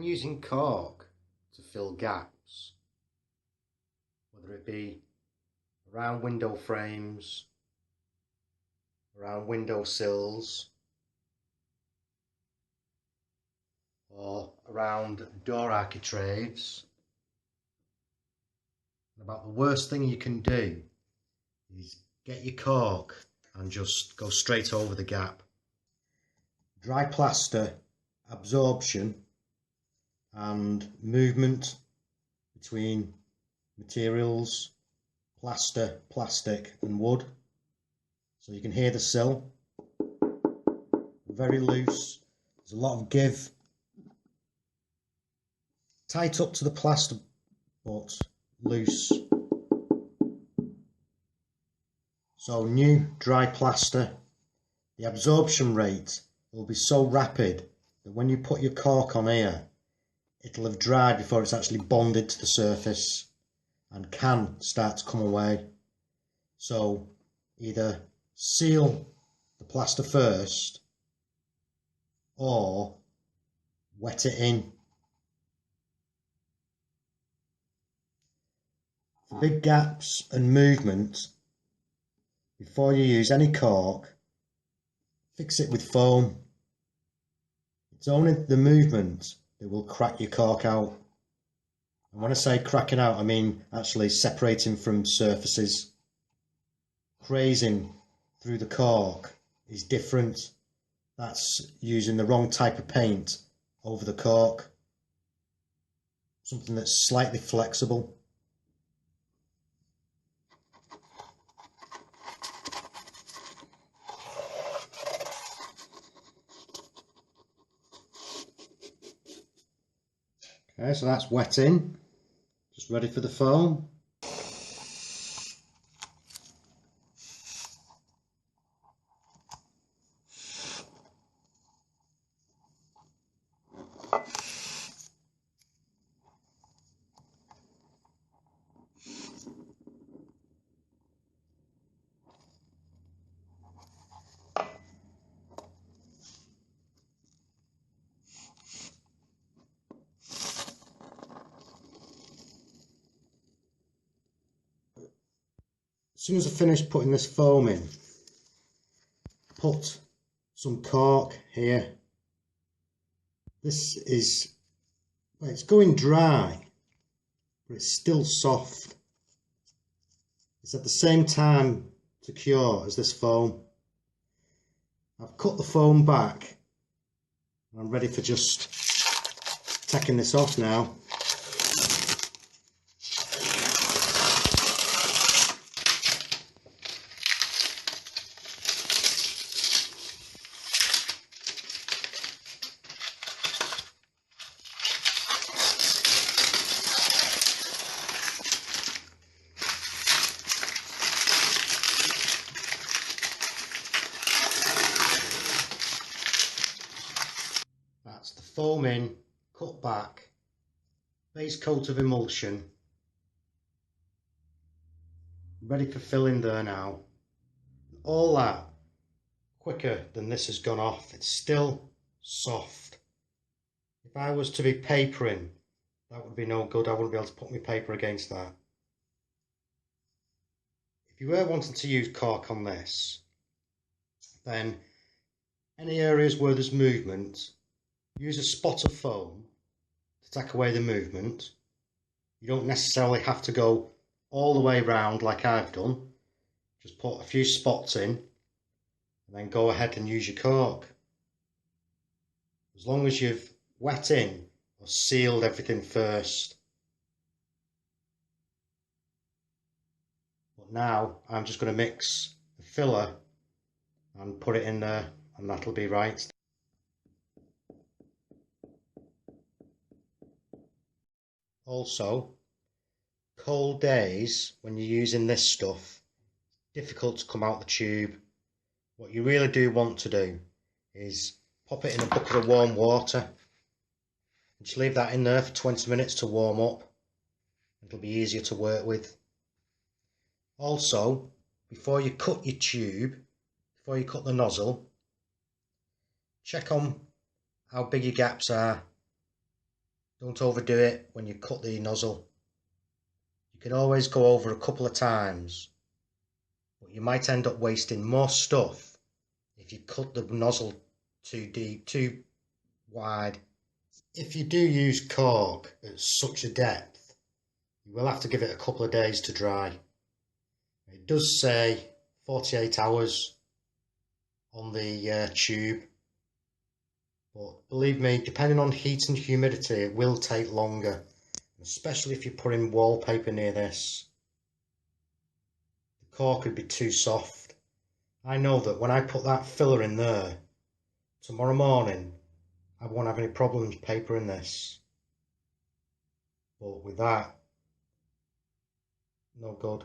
using caulk to fill gaps, whether it be around window frames, around window sills, or around door architraves, about the worst thing you can do is get your caulk and just go straight over the gap. Dry plaster absorption and movement between materials, plaster, plastic and wood. So you can hear the sill, very loose, there's a lot of give. Tight up to the plaster but loose. So new dry plaster, the absorption rate will be so rapid that when you put your caulk on here, it'll have dried before it's actually bonded to the surface and can start to come away. So either seal the plaster first or wet it in. For big gaps and movement, before you use any caulk, fix it with foam. It's only the movement that will crack your caulk out. And when I say cracking out, I mean actually separating from surfaces. Crazing through the caulk is different. That's using the wrong type of paint over the caulk. Something that's slightly flexible. Okay, so that's wet in, just ready for the foam. As soon as I finish putting this foam in, put some caulk here. This is, well, it's going dry, but it's still soft. It's at the same time to cure as this foam. I've cut the foam back and I'm ready for just taking this off now. That's the foam in, cut back, base coat of emulsion, ready for filling there now. All that quicker than this has gone off. It's still soft. If I was to be papering, that would be no good. I wouldn't be able to put my paper against that. If you were wanting to use caulk on this, then any areas where there's movement, use a spot of foam to take away the movement. You don't necessarily have to go all the way round like I've done. Just put a few spots in and then go ahead and use your caulk. As long as you've wet in or sealed everything first. But now I'm just going to mix the filler and put it in there and that'll be right. Also, cold days when you're using this stuff, difficult to come out the tube. What you really do want to do is pop it in a bucket of warm water and just leave that in there for 20 minutes to warm up. It'll be easier to work with. Also, before you cut your tube, before you cut the nozzle, check on how big your gaps are. Don't overdo it when you cut the nozzle. You can always go over a couple of times, but you might end up wasting more stuff if you cut the nozzle too deep, too wide. If you do use caulk at such a depth, you will have to give it a couple of days to dry. It does say 48 hours on the tube, but believe me, depending on heat and humidity, it will take longer, especially if you're putting wallpaper near this. The caulk would be too soft. I know that when I put that filler in there, tomorrow morning, I won't have any problems papering this. But with that, no good.